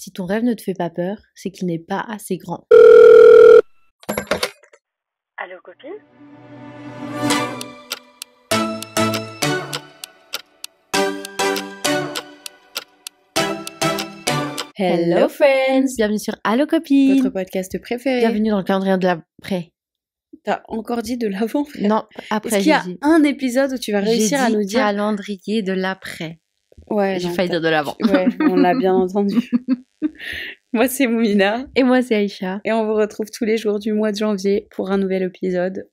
Si ton rêve ne te fait pas peur, c'est qu'il n'est pas assez grand. Allô, copine? Hello friends! Bienvenue sur Allo Copine! Votre podcast préféré. Bienvenue dans le calendrier de l'après. T'as encore dit de l'avant, frère? Non, après. Est-ce qu'il y a un épisode où tu vas réussir à nous dire calendrier de l'après? Ouais, j'ai failli dire de l'avant. Ouais, on l'a bien entendu. Moi, c'est Moumina. Et moi, c'est Aïcha. Et on vous retrouve tous les jours du mois de janvier pour un nouvel épisode.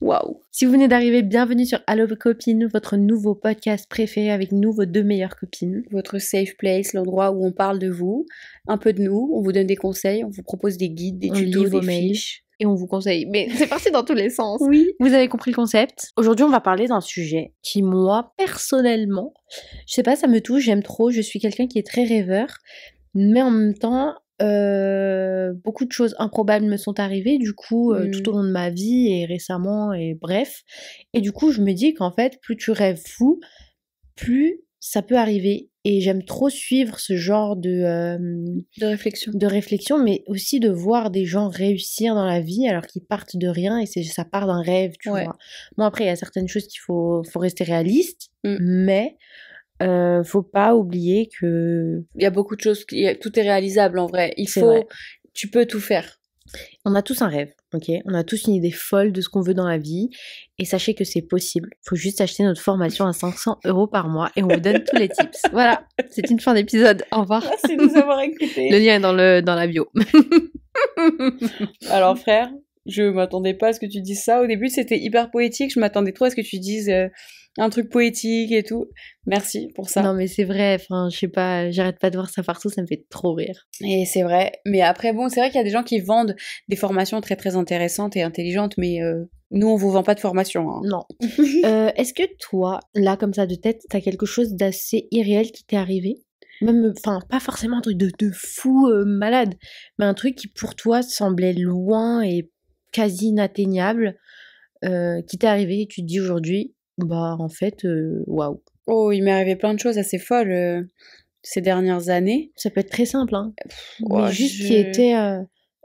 Waouh! Si vous venez d'arriver, bienvenue sur Allo Copine, votre nouveau podcast préféré avec nous, vos deux meilleures copines. Votre safe place, l'endroit où on parle de vous, un peu de nous, on vous donne des conseils, on vous propose des guides, des tutos, des fiches. Et on vous conseille. Mais c'est parti dans tous les sens. Oui. Vous avez compris le concept. Aujourd'hui, on va parler d'un sujet qui, moi, personnellement, je sais pas, ça me touche, j'aime trop. Je suis quelqu'un qui est très rêveur. Mais en même temps, beaucoup de choses improbables me sont arrivées, du coup, tout au long de ma vie et récemment, et bref. Et du coup, je me dis qu'en fait, plus tu rêves fou, plus ça peut arriver. Et j'aime trop suivre ce genre de réflexion, mais aussi de voir des gens réussir dans la vie alors qu'ils partent de rien et ça part d'un rêve, tu vois. Bon, après, il y a certaines choses qu'il faut rester réaliste, mais faut pas oublier que... Il y a beaucoup de choses, tout est réalisable en vrai. Tu peux tout faire. On a tous un rêve, ok? On a tous une idée folle de ce qu'on veut dans la vie. Et sachez que c'est possible. Faut juste acheter notre formation à 500 € par mois et on vous donne tous les tips. Voilà, c'est une fin d'épisode. Au revoir. Merci de nous avoir écoutés. Le lien est dans la bio. Alors frère, je m'attendais pas à ce que tu dises ça. Au début, c'était hyper poétique. Je m'attendais trop à ce que tu dises un truc poétique et tout. Merci pour ça. Non, mais c'est vrai. Enfin, je sais pas, j'arrête pas de voir ça partout. Ça me fait trop rire. Et c'est vrai. Mais après, bon, c'est vrai qu'il y a des gens qui vendent des formations très très intéressantes et intelligentes, mais nous, on vous vend pas de formation. Hein. Non. Est-ce que toi, là, comme ça de tête, t'as quelque chose d'assez irréel qui t'est arrivé? Même, enfin, pas forcément un truc de fou malade, mais un truc qui pour toi semblait loin et quasi inatteignable, qui t'est arrivé et tu te dis aujourd'hui, bah en fait, waouh. Oh, il m'est arrivé plein de choses assez folles ces dernières années. Ça peut être très simple, hein, mais juste qui était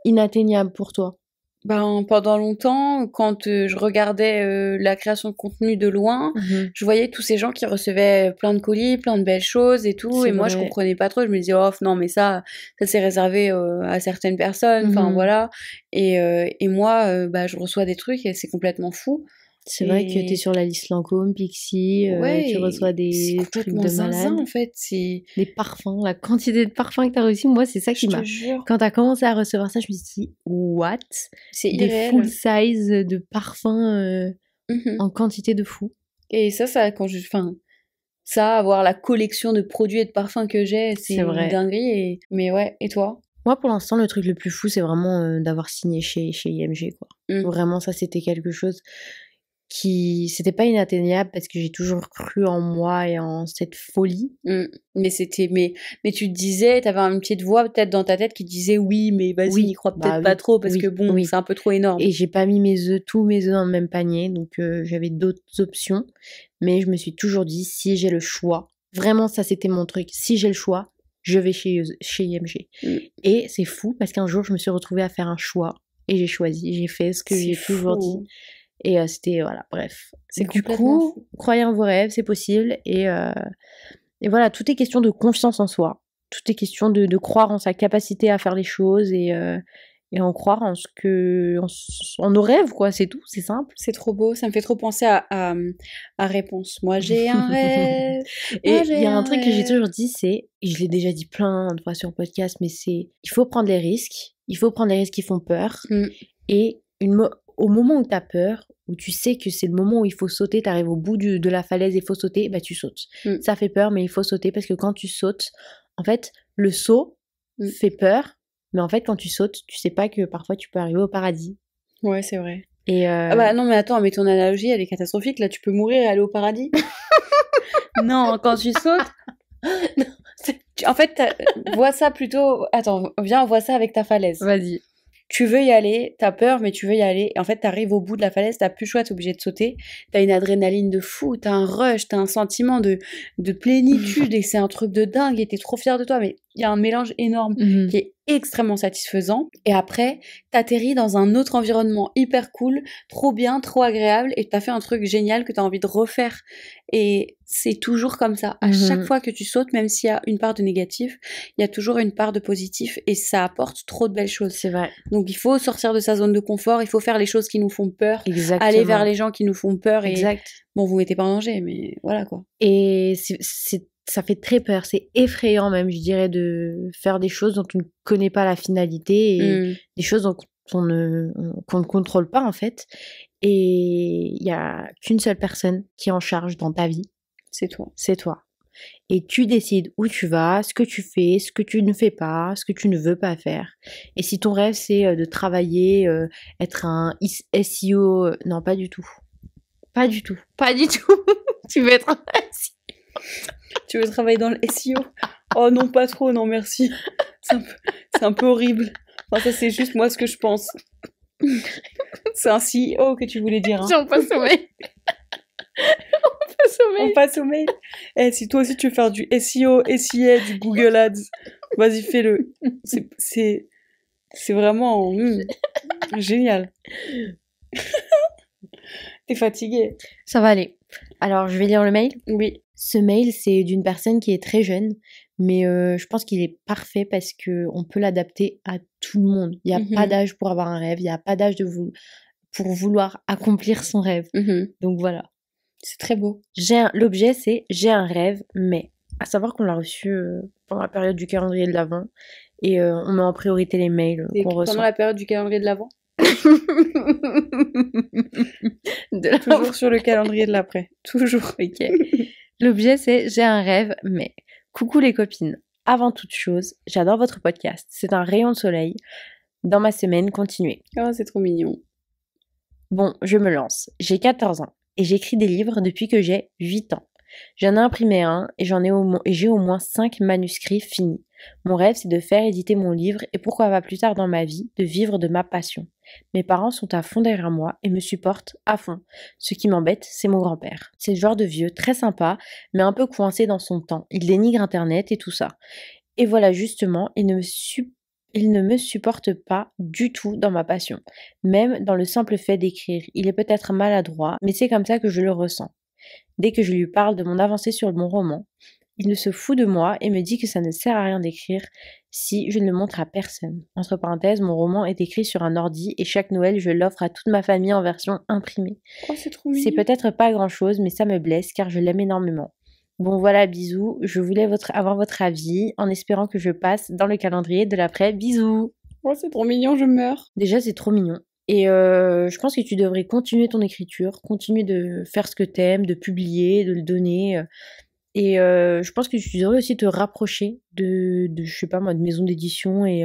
inatteignable pour toi. Ben, pendant longtemps, quand je regardais la création de contenu de loin, je voyais tous ces gens qui recevaient plein de colis, plein de belles choses et tout, et moi je comprenais pas trop, je me disais oh non mais ça c'est réservé à certaines personnes, enfin voilà, et moi bah je reçois des trucs et c'est complètement fou. C'est vrai que t'es sur la liste Lancôme, Pixie, tu reçois des trucs de malade. En fait, c'est... Les parfums, la quantité de parfums que t'as reçu, moi c'est ça qui m'a... Quand t'as commencé à recevoir ça, je me suis dit, what? C'est des irréel. Full size de parfums en quantité de fou. Et ça avoir la collection de produits et de parfums que j'ai, c'est une dinguerie. Mais ouais, et toi? Moi, pour l'instant, le truc le plus fou, c'est vraiment d'avoir signé chez IMG, quoi. Vraiment, ça, c'était quelque chose... c'était pas inatteignable parce que j'ai toujours cru en moi et en cette folie. Mais tu te disais, t'avais une petite voix peut-être dans ta tête qui disait oui, mais vas-y, n'y crois peut-être pas trop parce que bon, c'est un peu trop énorme. Et j'ai pas mis tous mes œufs dans le même panier, donc j'avais d'autres options, mais je me suis toujours dit, si j'ai le choix, vraiment ça c'était mon truc, si j'ai le choix, je vais chez IMG. Et c'est fou parce qu'un jour je me suis retrouvée à faire un choix et j'ai choisi, j'ai fait ce que j'ai toujours dit. Et c'était, voilà, bref. Du coup, croyez en vos rêves, c'est possible. Et voilà, tout est question de confiance en soi. Tout est question de croire en sa capacité à faire les choses et en croire en nos rêves, quoi. C'est tout, c'est simple. C'est trop beau, ça me fait trop penser à Réponse. Moi, j'ai un rêve. Et il y a un truc que j'ai toujours dit, et je l'ai déjà dit plein de fois sur le podcast, mais il faut prendre les risques. Il faut prendre les risques qui font peur. Et au moment où t'as peur, où tu sais que c'est le moment où il faut sauter, t'arrives au bout de la falaise et il faut sauter, bah tu sautes. Ça fait peur, mais il faut sauter parce que quand tu sautes, en fait, le saut fait peur, mais en fait, quand tu sautes, tu sais pas que parfois tu peux arriver au paradis. Ouais, c'est vrai. Et Ah bah non, mais attends, mais ton analogie, elle est catastrophique. Là, tu peux mourir et aller au paradis. Non, quand tu sautes... Non, en fait, vois ça plutôt... Attends, viens, on voit ça avec ta falaise. Vas-y. Tu veux y aller, t'as peur, mais tu veux y aller. Et en fait, t'arrives au bout de la falaise, t'as plus le choix, t'es obligé de sauter. T'as une adrénaline de fou, t'as un rush, t'as un sentiment de plénitude et c'est un truc de dingue et t'es trop fier de toi. Mais il y a un mélange énorme qui est extrêmement satisfaisant. Et après, t'atterris dans un autre environnement hyper cool, trop bien, trop agréable, et t'as fait un truc génial que t'as envie de refaire. Et c'est toujours comme ça. À chaque fois que tu sautes, même s'il y a une part de négatif, il y a toujours une part de positif, et ça apporte trop de belles choses. C'est vrai. Donc il faut sortir de sa zone de confort, il faut faire les choses qui nous font peur, Exactement. aller vers les gens qui nous font peur. Exact. Et bon, vous mettez pas en danger, mais voilà quoi. Et ça fait très peur, c'est effrayant même, je dirais, de faire des choses dont on ne connaît pas la finalité et des choses qu'on ne contrôle pas en fait. Et il y a qu'une seule personne qui est en charge dans ta vie. C'est toi. C'est toi. Et tu décides où tu vas, ce que tu fais, ce que tu ne fais pas, ce que tu ne veux pas faire. Et si ton rêve c'est de travailler, être un SEO, non pas du tout. Pas du tout. Pas du tout. Tu veux être un SEO. Tu veux travailler dans le SEO? Oh non, pas trop, non merci. C'est un peu horrible. Enfin, ça c'est juste moi ce que je pense. C'est un CEO que tu voulais dire. Hein. Si on passe au mail. On passe au mail. Eh, si toi aussi tu veux faire du SEO, SIA, du Google Ads, vas-y fais-le. C'est vraiment génial. T'es fatiguée? Ça va aller. Alors, je vais lire le mail. Oui. Ce mail, c'est d'une personne qui est très jeune, mais je pense qu'il est parfait parce qu'on peut l'adapter à tout le monde. Il n'y a pas d'âge pour avoir un rêve, il n'y a pas d'âge pour vouloir accomplir son rêve. Donc voilà. C'est très beau. L'objet, c'est « J'ai un rêve, mais… » À savoir qu'on l'a reçu pendant la période du calendrier de l'Avent et on met en priorité les mails qu'on reçoit. Pendant la période du calendrier de l'Avent? Toujours sur le calendrier de l'après. Toujours. Ok. L'objet, c'est « J'ai un rêve, mais… » Coucou les copines. Avant toute chose, j'adore votre podcast. C'est un rayon de soleil dans ma semaine. Continuez. Oh, c'est trop mignon. Bon, je me lance. J'ai 14 ans et j'écris des livres depuis que j'ai 8 ans. J'en ai imprimé un et j'ai au moins 5 manuscrits finis. Mon rêve, c'est de faire éditer mon livre et pourquoi pas plus tard dans ma vie, de vivre de ma passion. Mes parents sont à fond derrière moi et me supportent à fond. Ce qui m'embête, c'est mon grand-père. C'est le genre de vieux, très sympa, mais un peu coincé dans son temps. Il dénigre Internet et tout ça. Et voilà, justement, il ne me supporte pas du tout dans ma passion. Même dans le simple fait d'écrire. Il est peut-être maladroit, mais c'est comme ça que je le ressens. Dès que je lui parle de mon avancée sur mon roman, il ne se fout de moi et me dit que ça ne sert à rien d'écrire si je ne le montre à personne. Entre parenthèses, mon roman est écrit sur un ordi et chaque Noël, je l'offre à toute ma famille en version imprimée. Oh, c'est trop mignon. C'est peut-être pas grand-chose, mais ça me blesse car je l'aime énormément. Bon voilà, bisous. Je voulais avoir votre avis en espérant que je passe dans le calendrier de l'après. Bisous. Oh, c'est trop mignon, je meurs. Déjà, c'est trop mignon. Et je pense que tu devrais continuer ton écriture, continuer de faire ce que t'aimes, de publier, de le donner. Et je pense que tu devrais aussi te rapprocher de je sais pas moi, de maisons d'édition et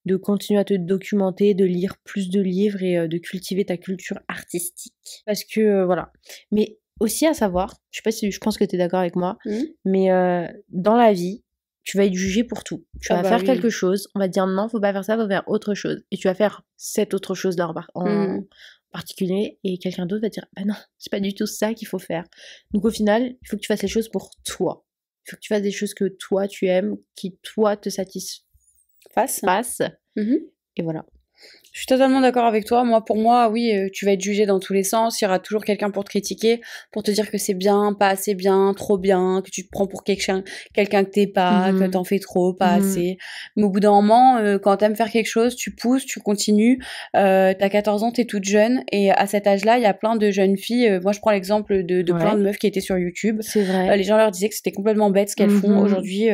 de continuer à te documenter, de lire plus de livres et de cultiver ta culture artistique. Parce que voilà. Mais aussi à savoir, je sais pas si je pense que tu es d'accord avec moi, mais dans la vie, tu vas être jugé pour tout. Tu vas faire quelque chose, on va te dire non, faut pas faire ça, faut faire autre chose. Et tu vas faire cette autre chose là en particulier et quelqu'un d'autre va dire bah non, c'est pas du tout ça qu'il faut faire. Donc au final, il faut que tu fasses les choses pour toi. Il faut que tu fasses des choses que toi tu aimes, qui toi te satisfassent. Et voilà. Je suis totalement d'accord avec toi. Moi, pour moi, oui, tu vas être jugé dans tous les sens. Il y aura toujours quelqu'un pour te critiquer, pour te dire que c'est bien, pas assez bien, trop bien, que tu te prends pour quelqu'un que t'es pas, que t'en fais trop, pas assez. Mais au bout d'un moment, quand t'aimes faire quelque chose, tu pousses, tu continues. T'as 14 ans, t'es toute jeune. Et à cet âge-là, il y a plein de jeunes filles. Moi, je prends l'exemple de plein de meufs qui étaient sur YouTube. C'est vrai. Les gens leur disaient que c'était complètement bête ce qu'elles font. Aujourd'hui,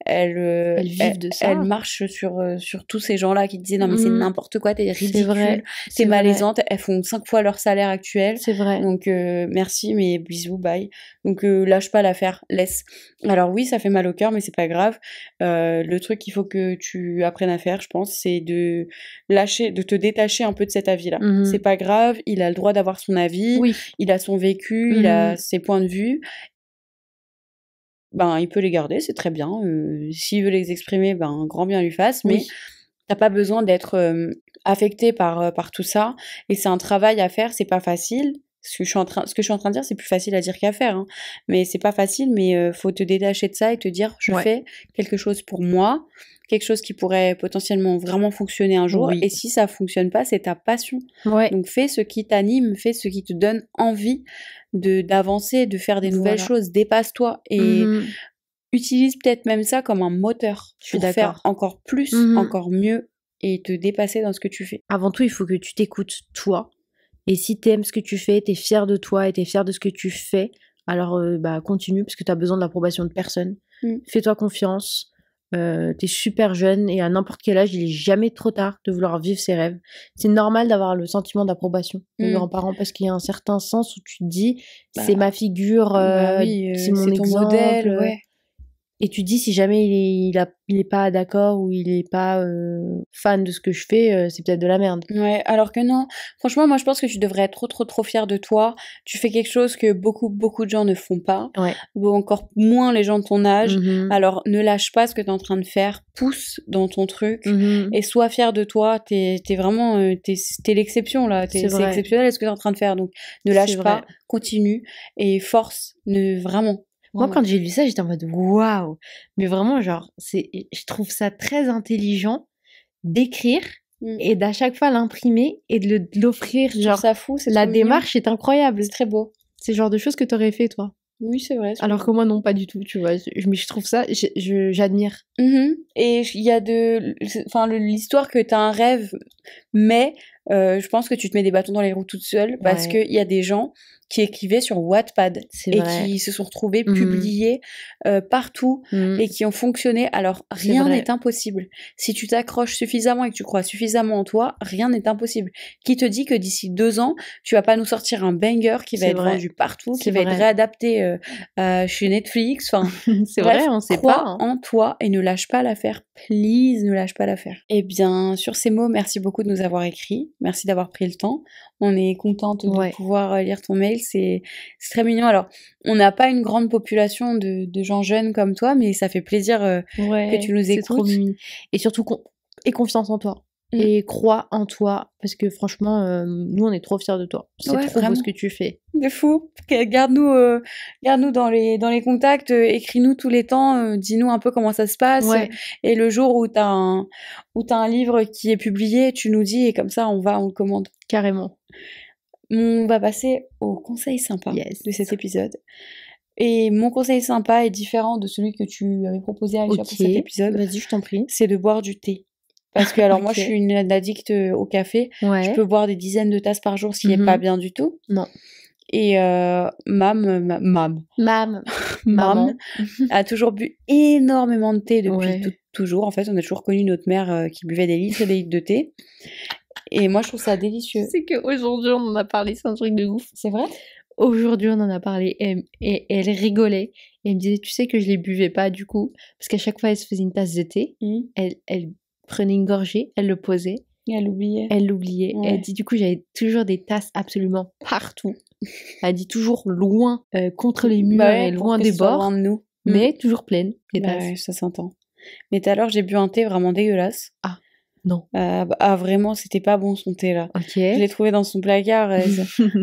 elles vivent de ça. Elles marchent sur tous ces gens-là qui disaient non mais c'est n'importe quoi, t'es ridicule, c'est malaisante. Elles font 5 fois leur salaire actuel. C'est vrai. Donc merci, mais bisous, bye. Donc lâche pas l'affaire, laisse. Alors oui, ça fait mal au cœur, mais c'est pas grave. Le truc qu'il faut que tu apprennes à faire, je pense, c'est de te détacher un peu de cet avis-là. C'est pas grave, il a le droit d'avoir son avis, il a son vécu, il a ses points de vue. Ben, il peut les garder, c'est très bien. S'il veut les exprimer, ben, grand bien lui fasse. Mais t'as pas besoin d'être affecté par tout ça. Et c'est un travail à faire, c'est pas facile. Ce que je suis en train de dire, c'est plus facile à dire qu'à faire, hein. Mais c'est pas facile, mais faut te détacher de ça et te dire, je fais quelque chose pour moi, quelque chose qui pourrait potentiellement vraiment fonctionner un jour. Et si ça fonctionne pas, c'est ta passion. Donc fais ce qui t'anime, fais ce qui te donne envie d'avancer, de faire des nouvelles choses, dépasse-toi et utilise peut-être même ça comme un moteur pour faire encore plus, encore mieux et te dépasser dans ce que tu fais. Avant tout, il faut que tu t'écoutes toi. Et si t'aimes ce que tu fais, t'es fier de toi et t'es fier de ce que tu fais, alors continue parce que t'as besoin de l'approbation de personne. Fais-toi confiance. T'es super jeune et à n'importe quel âge, il est jamais trop tard de vouloir vivre ses rêves. C'est normal d'avoir le sentiment d'approbation de grands-parents parce qu'il y a un certain sens où tu te dis c'est ma figure, c'est mon exemple, ton modèle, et tu dis si jamais il est pas d'accord ou il est pas fan de ce que je fais, c'est peut-être de la merde. Ouais, alors que non. Franchement, moi je pense que tu devrais être trop fière de toi. Tu fais quelque chose que beaucoup de gens ne font pas. Ou encore moins les gens de ton âge. Alors ne lâche pas ce que t'es en train de faire. Pousse dans ton truc et sois fière de toi. T'es vraiment t'es l'exception là. C'est exceptionnel ce que t'es en train de faire. Donc ne lâche pas, continue et force. Vraiment. Moi, quand j'ai lu ça, j'étais en mode waouh! Mais vraiment, genre, je trouve ça très intelligent d'écrire et d'à chaque fois l'imprimer et de l'offrir. Genre, ça fou, la démarche est incroyable. C'est très beau. C'est le genre de choses que t'aurais fait, toi. Oui, c'est vrai. Alors que moi, non, pas du tout, tu vois. Je trouve ça, j'admire. Et il y a l'histoire que t'as un rêve, mais je pense que tu te mets des bâtons dans les roues toute seule parce qu'il y a des gens qui écrivaient sur Wattpad et qui se sont retrouvés publiés partout et qui ont fonctionné. Alors, rien n'est impossible. Si tu t'accroches suffisamment et que tu crois suffisamment en toi, rien n'est impossible. Qui te dit que d'ici 2 ans, tu vas pas nous sortir un banger qui va être vendu partout, qui va être réadapté chez Netflix. Enfin, c'est vrai, on sait crois pas. en toi et ne lâche pas l'affaire. Please, ne lâche pas l'affaire. Eh bien, sur ces mots, merci beaucoup de nous avoir écrit. Merci d'avoir pris le temps. On est contente de pouvoir lire ton mail. C'est très mignon. Alors, on n'a pas une grande population de gens jeunes comme toi, mais ça fait plaisir que tu nous écoutes. Trop mignon. Et surtout, aie confiance en toi. Et crois en toi. Parce que franchement, nous, on est trop fiers de toi. C'est trop beau ce que tu fais. De fou. Garde-nous dans les contacts. Écris-nous tous les temps. Dis-nous un peu comment ça se passe. Et le jour où t'as un livre qui est publié, tu nous dis et comme ça, on le commande. Carrément. On va passer au conseil sympa de cet épisode. Et mon conseil sympa est différent de celui que tu avais proposé à Aïcha pour cet épisode. Vas-y, je t'en prie. C'est de boire du thé. Parce que alors moi, je suis une addict au café. Je peux boire des dizaines de tasses par jour, ce qui n'est pas bien du tout. Non. Et Mam a toujours bu énormément de thé depuis toujours. En fait, on a toujours connu notre mère qui buvait des litres et des litres de thé. Et moi, je trouve ça délicieux. C'est qu'aujourd'hui, on en a parlé, c'est un truc de ouf. C'est vrai ? Aujourd'hui, on en a parlé et elle rigolait. Et elle me disait, tu sais que je les buvais pas du coup. Parce qu'à chaque fois, elle se faisait une tasse de thé. Elle prenait une gorgée, elle le posait. Et elle l'oubliait. Et elle dit, du coup, j'avais toujours des tasses absolument partout. Elle dit toujours loin, contre les murs et loin des bords. Loin de nous. Mais toujours pleine, les tasses. Ouais, ça s'entend. Mais tout à l'heure, j'ai bu un thé vraiment dégueulasse. Ah. Non. Vraiment, c'était pas bon son thé là. Je l'ai trouvé dans son placard.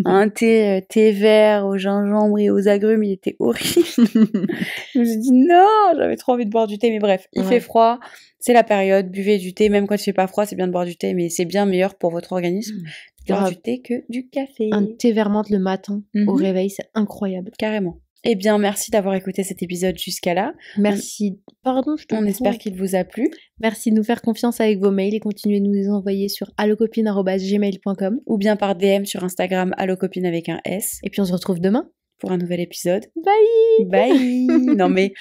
Un thé vert au gingembre et aux agrumes, il était horrible. Je me suis dit non, j'avais trop envie de boire du thé, mais bref, il fait froid, c'est la période, buvez du thé, même quand il fait pas froid, c'est bien de boire du thé, mais c'est bien meilleur pour votre organisme de boire du thé que du café. Un thé vert menthe le matin au réveil, c'est incroyable. Carrément. Eh bien, merci d'avoir écouté cet épisode jusqu'à là. Merci. On espère qu'il vous a plu. Merci de nous faire confiance avec vos mails et continuez de nous les envoyer sur allocopine@gmail.com ou bien par DM sur Instagram allocopine avec un S. Et puis on se retrouve demain pour un nouvel épisode. Bye. Bye. Non mais,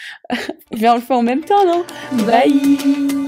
on le fait en même temps, non? Bye.